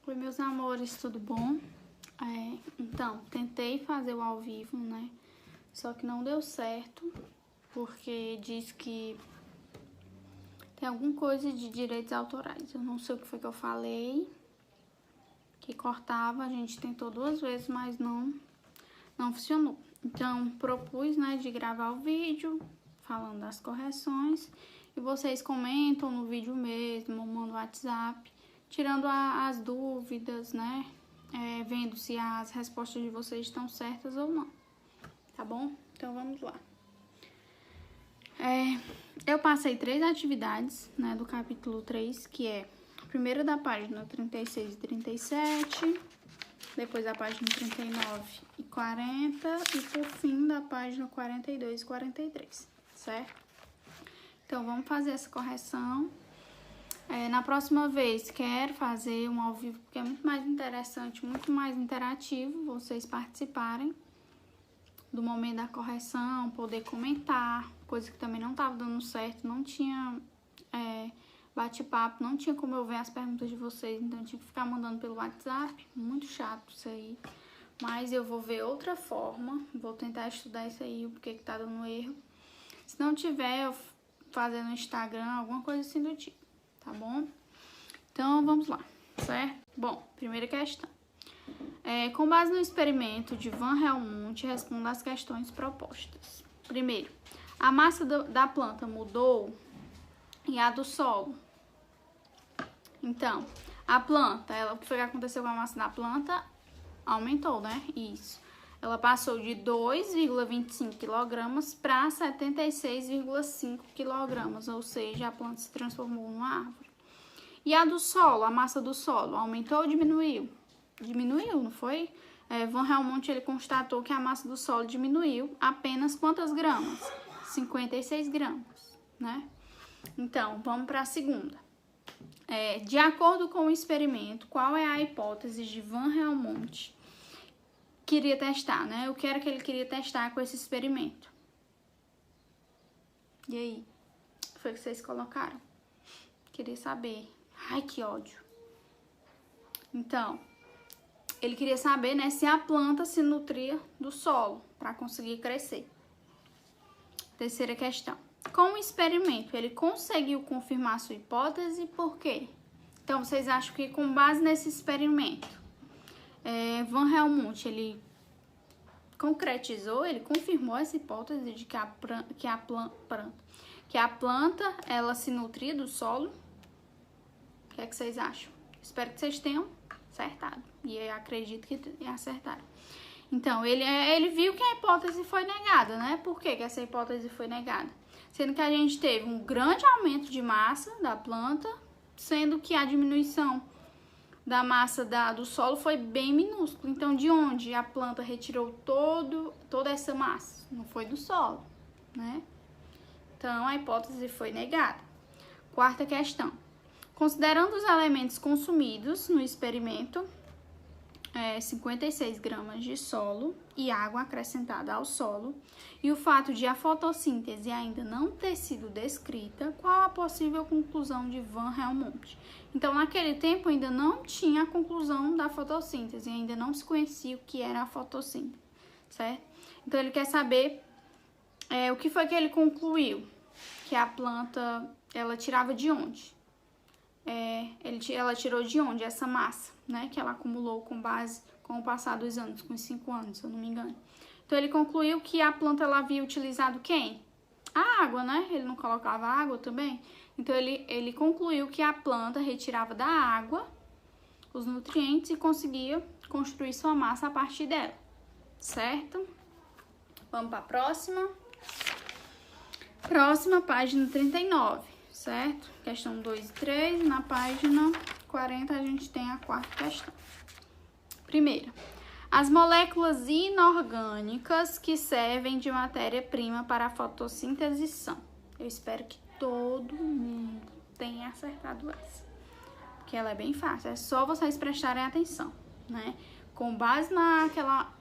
Oi, meus amores, tudo bom? Então, tentei fazer o ao vivo, né? Só que não deu certo, porque diz que tem alguma coisa de direitos autorais. Eu não sei o que foi que eu falei, que cortava, a gente tentou 2 vezes, mas não funcionou. Então, propus, né, de gravar o vídeo, falando das correções, e vocês comentam no vídeo mesmo, mandam no WhatsApp, tirando as dúvidas, né, vendo se as respostas de vocês estão certas ou não, tá bom? Então, vamos lá. Eu passei 3 atividades, né, do capítulo 3, que é a primeira da página 36 e 37, depois da página 39 e 40 e por fim da página 42 e 43, certo? Então, vamos fazer essa correção. Na próxima vez, quero fazer um ao vivo, porque é muito mais interessante, muito mais interativo vocês participarem do momento da correção, poder comentar, coisa que também não estava dando certo, não tinha bate-papo, não tinha como eu ver as perguntas de vocês, então eu tinha que ficar mandando pelo WhatsApp, muito chato isso aí. Mas eu vou ver outra forma, vou tentar estudar isso aí, o porquê que tá dando erro. Se não tiver, eu fazer no Instagram, alguma coisa assim do tipo, tá bom? Então, vamos lá, certo? Bom, primeira questão. Com base no experimento de Van Helmont, responda as questões propostas. Primeiro, a massa da planta mudou e a do solo? Então, a planta, o que foi que aconteceu com a massa da planta? Aumentou, né? Isso. Ela passou de 2,25 kg para 76,5 kg, ou seja, a planta se transformou numa árvore. E a do solo, a massa do solo, aumentou ou diminuiu? Diminuiu, não foi? Van Helmont, ele constatou que a massa do solo diminuiu apenas quantas gramas? 56 gramas, né? Então, vamos para a segunda. De acordo com o experimento, qual é a hipótese de Van Helmont? Queria testar, né? O que era que ele queria testar com esse experimento? E aí? O que foi que vocês colocaram? Queria saber. Ai, que ódio. Então, ele queria saber, né, se a planta se nutria do solo para conseguir crescer. Terceira questão. Com o experimento, ele conseguiu confirmar sua hipótese, por quê? Então, vocês acham que com base nesse experimento, Van Helmont, ele concretizou, ele confirmou essa hipótese de que a planta ela se nutria do solo? O que é que vocês acham? Espero que vocês tenham acertado. E eu acredito que acertaram. Então, ele viu que a hipótese foi negada, né? Por que essa hipótese foi negada? Sendo que a gente teve um grande aumento de massa da planta, sendo que a diminuição da massa do solo foi bem minúscula. Então, de onde a planta retirou toda essa massa? Não foi do solo, né? Então, a hipótese foi negada. Quarta questão. Considerando os elementos consumidos no experimento, 56 gramas de solo e água acrescentada ao solo, e o fato de a fotossíntese ainda não ter sido descrita, qual a possível conclusão de Van Helmont? Então, naquele tempo ainda não tinha a conclusão da fotossíntese, ainda não se conhecia o que era a fotossíntese, certo? Então, ele quer saber o que foi que ele concluiu, que a planta, ela tirava de onde? Ela tirou de onde essa massa, né, que ela acumulou com o passar dos anos, com os 5 anos, se eu não me engano. Então, ele concluiu que a planta ela havia utilizado quem? A água, né? Ele não colocava água também? Então, ele concluiu que a planta retirava da água os nutrientes e conseguia construir sua massa a partir dela, certo? Vamos para a próxima. Próxima, página 39. Certo? Questão 2 e 3, na página 40 a gente tem a quarta questão. Primeira, as moléculas inorgânicas que servem de matéria-prima para a fotossíntese são. Eu espero que todo mundo tenha acertado essa, porque ela é bem fácil, é só vocês prestarem atenção, né? Com base naquela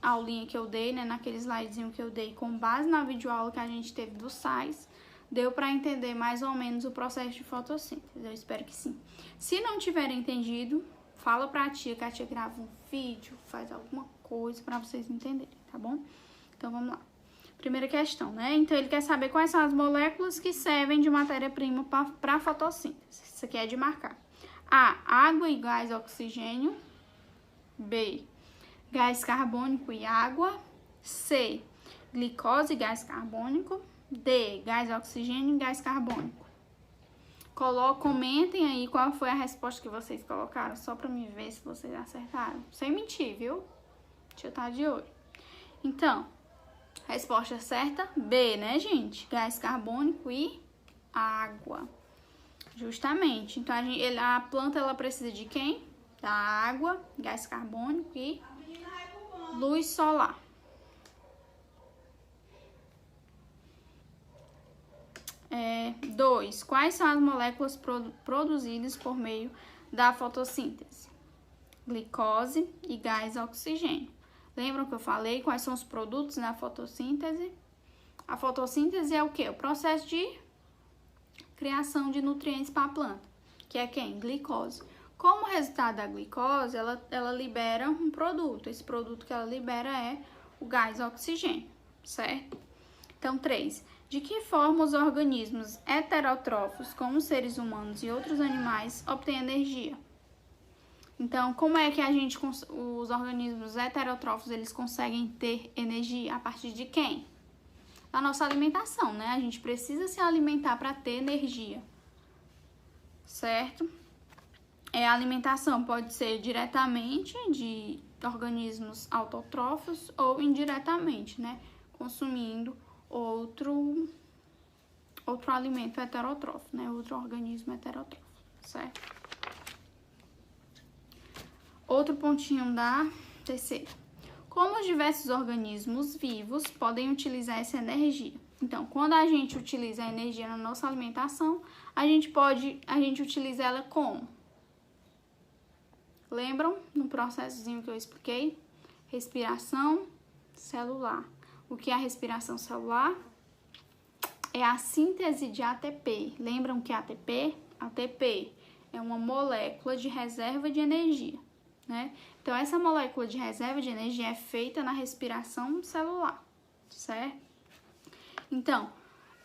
aulinha que eu dei, né, naquele slidezinho que eu dei, com base na videoaula que a gente teve do sais, deu para entender mais ou menos o processo de fotossíntese. Eu espero que sim. Se não tiverem entendido, fala pra tia, que a tia grava um vídeo, faz alguma coisa pra vocês entenderem, tá bom? Então, vamos lá. Primeira questão, né? Então, ele quer saber quais são as moléculas que servem de matéria-prima para fotossíntese. Isso aqui é de marcar. A, água e gás oxigênio. B, gás carbônico e água. C, glicose e gás carbônico. D, gás oxigênio e gás carbônico. Comentem aí qual foi a resposta que vocês colocaram, só para me ver se vocês acertaram. Sem mentir, viu? Deixa eu estar de olho. Então, resposta certa, B, né, gente? Gás carbônico e água. Justamente. Então, a planta, ela precisa de quem? Da água, gás carbônico e luz solar. Dois, quais são as moléculas produzidas por meio da fotossíntese? Glicose e gás oxigênio. Lembram que eu falei quais são os produtos da fotossíntese? A fotossíntese é o quê? O processo de criação de nutrientes para a planta, que é quem? Glicose. Como resultado da glicose, ela libera um produto. Esse produto que ela libera é o gás oxigênio, certo? Então, 3. De que forma os organismos heterótrofos, como os seres humanos e outros animais, obtêm energia? Então, como é que os organismos heterótrofos, eles conseguem ter energia? A partir de quem? Da nossa alimentação, né? A gente precisa se alimentar para ter energia, certo? A alimentação pode ser diretamente de organismos autótrofos ou indiretamente, né? Consumindo outro alimento heterótrofo, né? Outro organismo heterótrofo, certo? Outro pontinho da terceira. Como os diversos organismos vivos podem utilizar essa energia? Então, quando a gente utiliza a energia na nossa alimentação, a gente utiliza ela como? Lembram no processozinho que eu expliquei? Respiração celular. O que é a respiração celular? É a síntese de ATP. Lembram que ATP? ATP é uma molécula de reserva de energia, né? Então, essa molécula de reserva de energia é feita na respiração celular, certo? Então,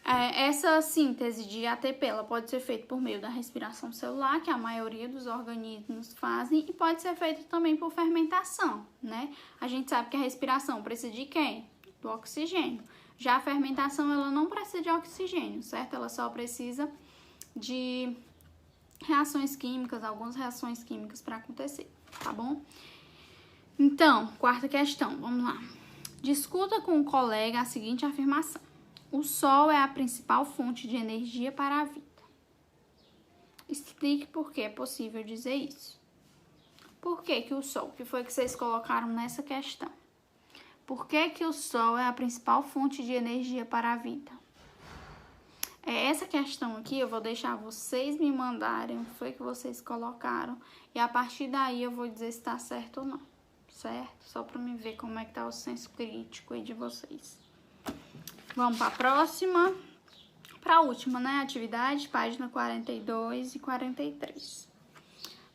essa síntese de ATP, ela pode ser feita por meio da respiração celular, que a maioria dos organismos fazem, e pode ser feita também por fermentação, né? A gente sabe que a respiração precisa de quem? Do oxigênio. Já a fermentação, ela não precisa de oxigênio, certo? Ela só precisa de reações químicas, algumas reações químicas para acontecer, tá bom? Então, quarta questão, vamos lá. Discuta com um colega a seguinte afirmação: o Sol é a principal fonte de energia para a vida. Explique por que é possível dizer isso. Por que o Sol? O que foi que vocês colocaram nessa questão? Por que o Sol é a principal fonte de energia para a vida? Essa questão aqui eu vou deixar vocês me mandarem o que foi que vocês colocaram e a partir daí eu vou dizer se está certo ou não, certo? Só para me ver como é que tá o senso crítico aí de vocês. Vamos para a próxima, para a última, né? Atividade, página 42 e 43.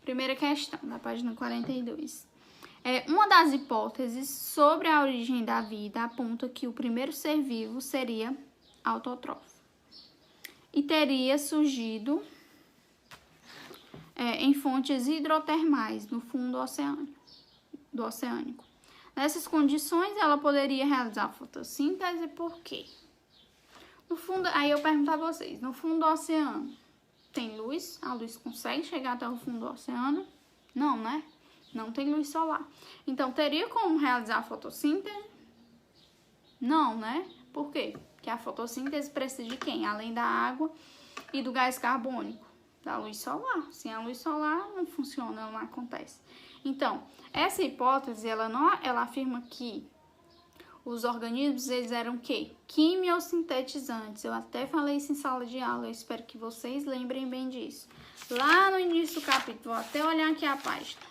Primeira questão da página 42. Uma das hipóteses sobre a origem da vida aponta que o primeiro ser vivo seria autótrofo e teria surgido em fontes hidrotermais no fundo oceânico. Nessas condições, ela poderia realizar fotossíntese por quê? No fundo, aí eu pergunto a vocês, no fundo do oceano tem luz? A luz consegue chegar até o fundo do oceano? Não, né? Não tem luz solar. Então, teria como realizar a fotossíntese? Não, né? Por quê? Porque a fotossíntese precisa de quem? Além da água e do gás carbônico? Da luz solar. Sem a luz solar, não funciona, ela não acontece. Então, essa hipótese, ela afirma que os organismos, eles eram o quê? Quimiosintetizantes. Eu até falei isso em sala de aula, eu espero que vocês lembrem bem disso. Lá no início do capítulo, vou até olhar aqui a página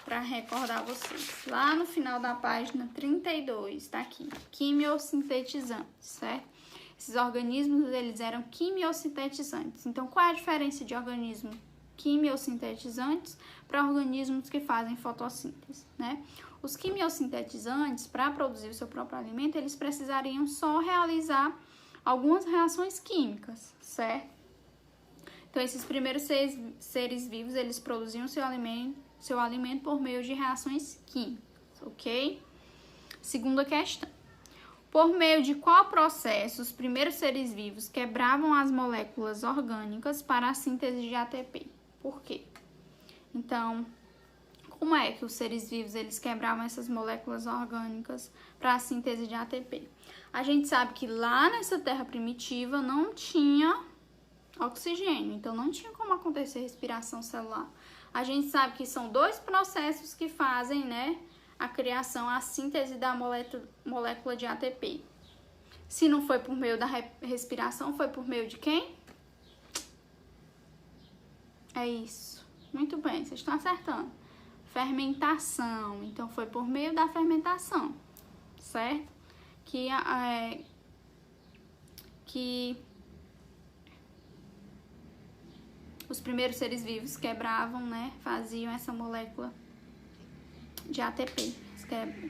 para recordar vocês. Lá no final da página 32, tá aqui. Quimiosintetizantes, certo? Esses organismos, eles eram quimiosintetizantes. Então, qual é a diferença de organismo quimiosintetizantes para organismos que fazem fotossíntese, né? Os quimiosintetizantes, para produzir o seu próprio alimento, eles precisariam só realizar algumas reações químicas, certo? Então, esses primeiros seres vivos, eles produziam seu alimento por meio de reações químicas, ok? Segunda questão. Por meio de qual processo os primeiros seres vivos quebravam as moléculas orgânicas para a síntese de ATP? Por quê? Então, como é que os seres vivos eles quebravam essas moléculas orgânicas para a síntese de ATP? A gente sabe que lá nessa terra primitiva não tinha oxigênio, então não tinha como acontecer respiração celular. A gente sabe que são dois processos que fazem, né, a criação, a síntese da molécula de ATP. Se não foi por meio da respiração, foi por meio de quem? É isso. Muito bem, vocês estão acertando. Fermentação. Então, foi por meio da fermentação, certo? Que os primeiros seres vivos quebravam, né? Faziam essa molécula de ATP.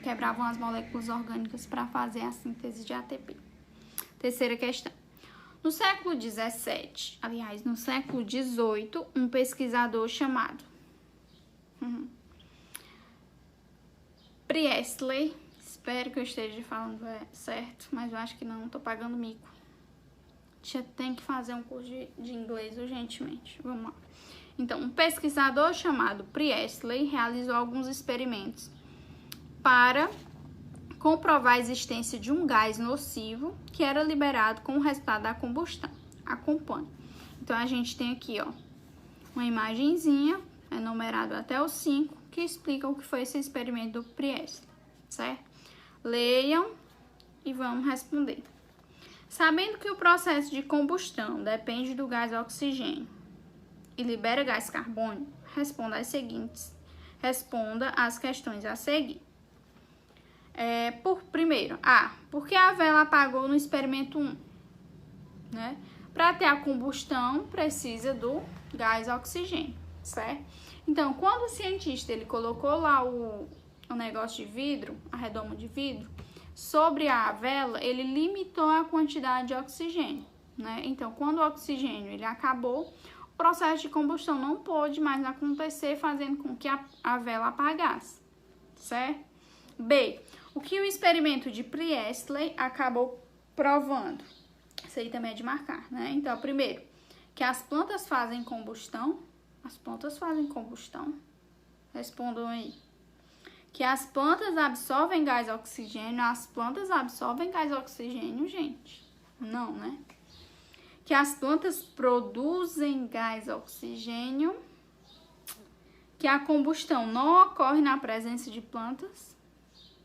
Quebravam as moléculas orgânicas para fazer a síntese de ATP. Terceira questão. No século XVII, aliás, no século XVIII, um pesquisador chamado Priestley, espero que eu esteja falando certo, mas eu acho que não, tô pagando mico. Tem que fazer um curso de inglês urgentemente. Vamos lá. Então, um pesquisador chamado Priestley realizou alguns experimentos para comprovar a existência de um gás nocivo que era liberado com o resultado da combustão. Acompanhe. Então, a gente tem aqui, ó, uma imagenzinha, é numerado até o 5, que explica o que foi esse experimento do Priestley, certo? Leiam e vamos responder. Sabendo que o processo de combustão depende do gás oxigênio e libera gás carbônico, responda às questões a seguir. Primeiro, por que a vela apagou no experimento 1? Né? Para ter a combustão, precisa do gás oxigênio, certo? Então, quando o cientista ele colocou lá o negócio de vidro, a redoma de vidro, sobre a vela, ele limitou a quantidade de oxigênio, né? Então, quando o oxigênio ele acabou, o processo de combustão não pôde mais acontecer, fazendo com que a vela apagasse, certo? B. O que o experimento de Priestley acabou provando? Isso aí também é de marcar, né? Então, primeiro, que as plantas fazem combustão. As plantas fazem combustão. Respondam aí. Que as plantas absorvem gás oxigênio. As plantas absorvem gás oxigênio, gente? Não, né? Que as plantas produzem gás oxigênio. Que a combustão não ocorre na presença de plantas.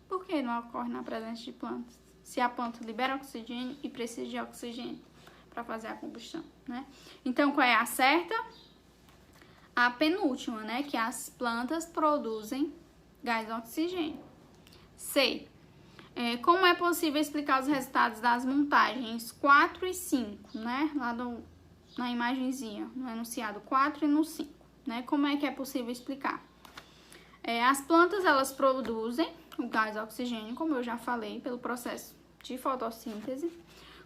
Por que não ocorre na presença de plantas? Se a planta libera oxigênio e precisa de oxigênio para fazer a combustão, né? Então, qual é a certa? A penúltima, né? Que as plantas produzem gás oxigênio. C. Como é possível explicar os resultados das montagens 4 e 5, né? Lá na imagenzinha, no enunciado 4 e no 5, né? Como é que é possível explicar? As plantas, elas produzem o gás oxigênio, como eu já falei, pelo processo de fotossíntese.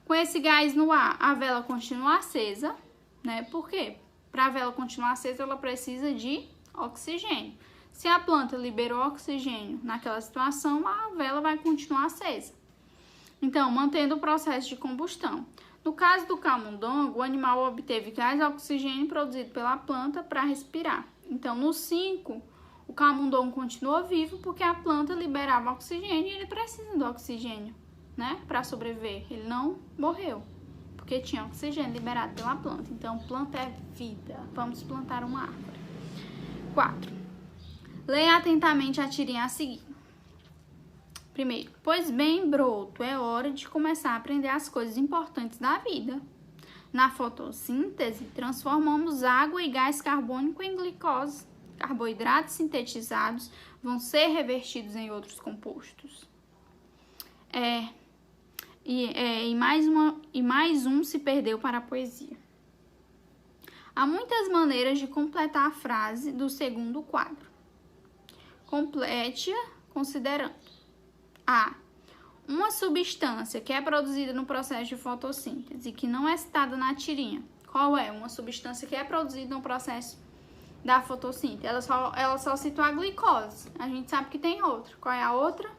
Com esse gás no ar, a vela continua acesa, né? Por quê? Para a vela continuar acesa, ela precisa de oxigênio. Se a planta liberou oxigênio naquela situação, a vela vai continuar acesa. Então, mantendo o processo de combustão. No caso do camundongo, o animal obteve gás oxigênio produzido pela planta para respirar. Então, no 5, o camundongo continuou vivo porque a planta liberava oxigênio e ele precisa do oxigênio, né, para sobreviver. Ele não morreu porque tinha oxigênio liberado pela planta. Então, planta é vida. Vamos plantar uma árvore. 4. Leia atentamente a tirinha a seguir. Primeiro, pois bem, broto, é hora de começar a aprender as coisas importantes da vida. Na fotossíntese, transformamos água e gás carbônico em glicose. Carboidratos sintetizados vão ser revertidos em outros compostos. E mais um se perdeu para a poesia. Há muitas maneiras de completar a frase do segundo quadro. Complete-a considerando a. Uma substância que é produzida no processo de fotossíntese e que não é citada na tirinha. Qual é? Uma substância que é produzida no processo da fotossíntese. Ela só citou a glicose. A gente sabe que tem outra. Qual é a outra?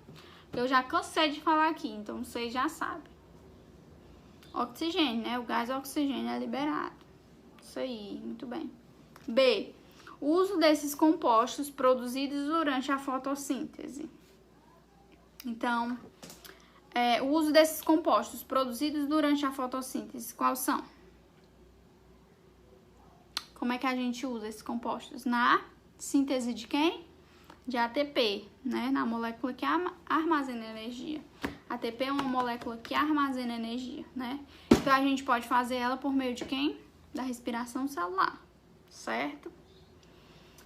Eu já cansei de falar aqui, então vocês já sabem. Oxigênio, né? O gás oxigênio é liberado. Isso aí, muito bem. B. O uso desses compostos produzidos durante a fotossíntese. Então, o uso desses compostos produzidos durante a fotossíntese, quais são? Como é que a gente usa esses compostos? Na síntese de quem? De ATP, né? Na molécula que armazena energia. ATP é uma molécula que armazena energia, né? Então, a gente pode fazer ela por meio de quem? Da respiração celular, certo?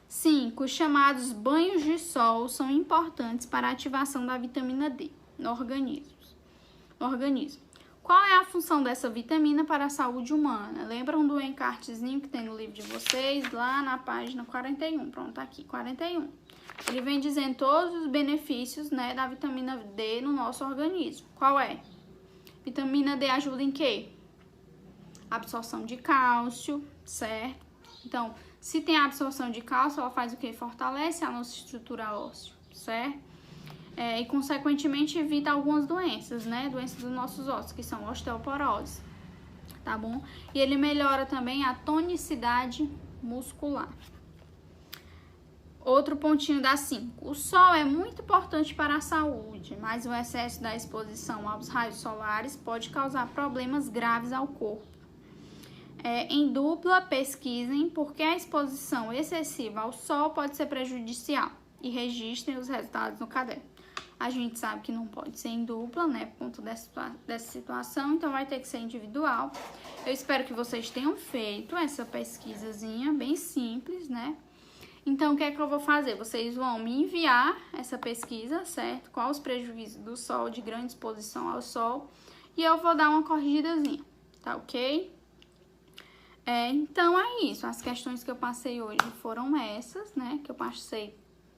5. Os chamados banhos de sol são importantes para a ativação da vitamina D no organismo. Qual é a função dessa vitamina para a saúde humana? Lembram do encartezinho que tem no livro de vocês, lá na página 41? Pronto, tá aqui, 41. Ele vem dizendo todos os benefícios, né, da vitamina D no nosso organismo. Qual é? Vitamina D ajuda em quê? Absorção de cálcio, certo? Então, se tem a absorção de cálcio, ela faz o quê? Fortalece a nossa estrutura óssea, certo? E, consequentemente, evita algumas doenças, né? Doenças dos nossos ossos, que são osteoporose, tá bom? E ele melhora também a tonicidade muscular. Outro pontinho da 5. O sol é muito importante para a saúde, mas o excesso da exposição aos raios solares pode causar problemas graves ao corpo. Em dupla, pesquisem porque a exposição excessiva ao sol pode ser prejudicial e registrem os resultados no caderno. A gente sabe que não pode ser em dupla, né, por conta dessa situação, então vai ter que ser individual. Eu espero que vocês tenham feito essa pesquisazinha bem simples, né? Então, o que é que eu vou fazer? Vocês vão me enviar essa pesquisa, certo? Quais os prejuízos do sol, de grande exposição ao sol, e eu vou dar uma corrigidazinha, tá ok? Então, é isso. As questões que eu passei hoje foram essas, né? Que eu passei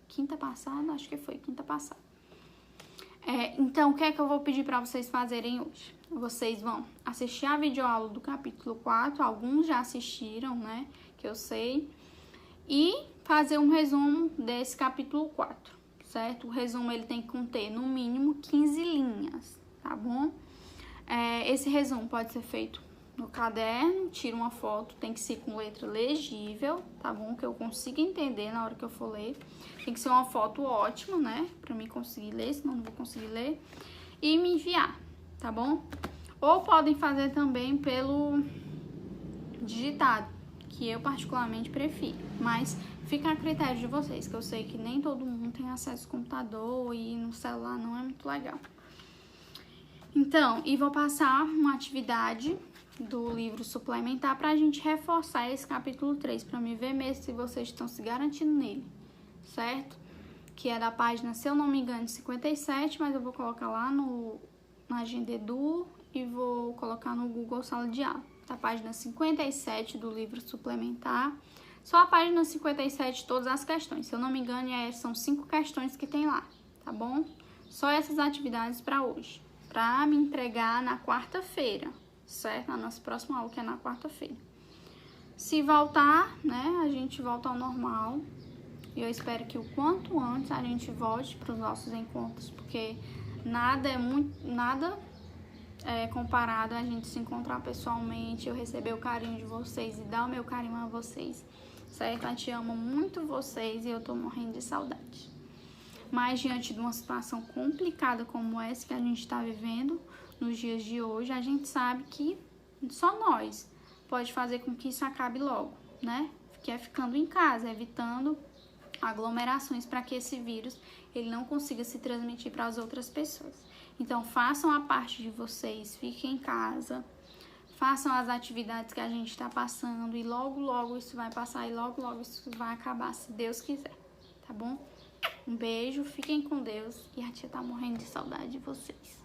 quinta passada, acho que foi quinta passada. Então, o que é que eu vou pedir para vocês fazerem hoje? Vocês vão assistir a videoaula do capítulo 4, alguns já assistiram, né? Que eu sei. E fazer um resumo desse capítulo 4, certo? O resumo, ele tem que conter, no mínimo, 15 linhas, tá bom? Esse resumo pode ser feito no caderno, tira uma foto, tem que ser com letra legível, tá bom? Que eu consiga entender na hora que eu for ler. Tem que ser uma foto ótima, né? Pra mim conseguir ler, senão não vou conseguir ler. E me enviar, tá bom? Ou podem fazer também pelo digitado, que eu particularmente prefiro. Mas fica a critério de vocês, que eu sei que nem todo mundo tem acesso ao computador e no celular não é muito legal. Então, e vou passar uma atividade do livro suplementar pra gente reforçar esse capítulo 3, pra me ver mesmo se vocês estão se garantindo nele, certo? Que é da página, se eu não me engano, 57, mas eu vou colocar lá na Agenda Edu e vou colocar no Google Sala de Aula. Da página 57 do livro suplementar. Só a página 57, todas as questões. Se eu não me engano, são 5 questões que tem lá, tá bom? Só essas atividades para hoje. Para me entregar na quarta-feira, certo? Na nossa próxima aula, que é na quarta-feira. Se voltar, né, a gente volta ao normal. E eu espero que o quanto antes a gente volte para os nossos encontros, porque nada é comparado a gente se encontrar pessoalmente, eu receber o carinho de vocês e dar o meu carinho a vocês, certo? A gente ama muito vocês e eu tô morrendo de saudade. Mas diante de uma situação complicada como essa que a gente tá vivendo nos dias de hoje, a gente sabe que só nós pode fazer com que isso acabe logo, né? Que é ficando em casa, evitando aglomerações para que esse vírus ele não consiga se transmitir para as outras pessoas. Então, façam a parte de vocês, fiquem em casa, façam as atividades que a gente está passando e logo, logo isso vai passar e logo, logo isso vai acabar, se Deus quiser, tá bom? Um beijo, fiquem com Deus e a tia tá morrendo de saudade de vocês.